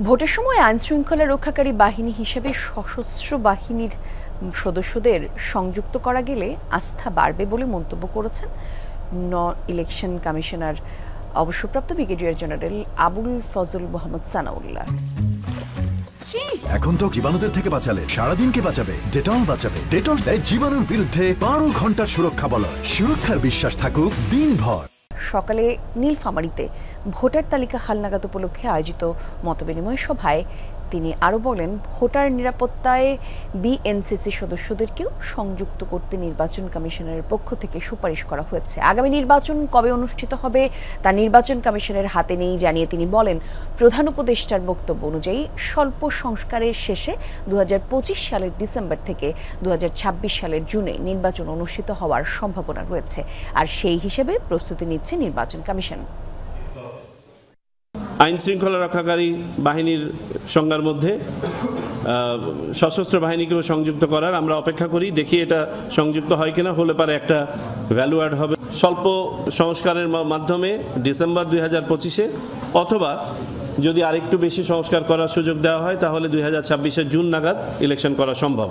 ভোটের সময় আইনশৃঙ্খলা রক্ষাকারী বাহিনী হিসেবে সশস্ত্র বাহিনীর সদস্যদের সংযুক্ত করা গেলে আস্থা বাড়বে বলে মন্তব্য করেছেন ইলেকশন কমিশনার অবসরপ্রাপ্ত ব্রিগেডিয়ার জেনারেল আবুল ফজল মোহাম্মদ সানাউল্লাহ। এখন তো জীবাণুদের থেকে বাঁচালে সারাদিনকে বাঁচাবে ডেটল বাঁচাবে। ডেটল দেয় জীবাণুর বিরুদ্ধে 12 ঘন্টার সুরক্ষা বলয়। সুরক্ষার বিশ্বাস থাকুক দিনভর। সকালে নীলফামারীতে ভোটার তালিকা হালনাগাদ উপলক্ষে আয়োজিত মতবিনিময় সভায় তিনি আরও বলেন, ভোটার নিরাপত্তায় বিএনসিসি সদস্যদেরকেও সংযুক্ত করতে নির্বাচন কমিশনের পক্ষ থেকে সুপারিশ করা হয়েছে। আগামী নির্বাচন কবে অনুষ্ঠিত হবে তা নির্বাচন কমিশনের হাতে নেই জানিয়ে তিনি বলেন, প্রধান উপদেষ্টার বক্তব্য অনুযায়ী স্বল্প সংস্কারের শেষে 2025 সালের ডিসেম্বর থেকে 2026 সালের জুনে নির্বাচন অনুষ্ঠিত হওয়ার সম্ভাবনা রয়েছে, আর সেই হিসেবে প্রস্তুতি নিচ্ছে নির্বাচন কমিশন। আইন শৃঙ্খলা রক্ষাকারী বাহিনীর সংজ্ঞার মধ্যে সশস্ত্র বাহিনীকেও সংযুক্ত করার আমরা অপেক্ষা করি, দেখি এটা সংযুক্ত হয় কিনা। হলে পারে একটা ভ্যালু অ্যাড হবে স্বল্প সংস্কারের মাধ্যমে ডিসেম্বর 2025-এ, অথবা যদি আরেকটু বেশি সংস্কার করার সুযোগ দেওয়া হয় তাহলে 2026-এর জুন নাগাদ ইলেকশন করা সম্ভব।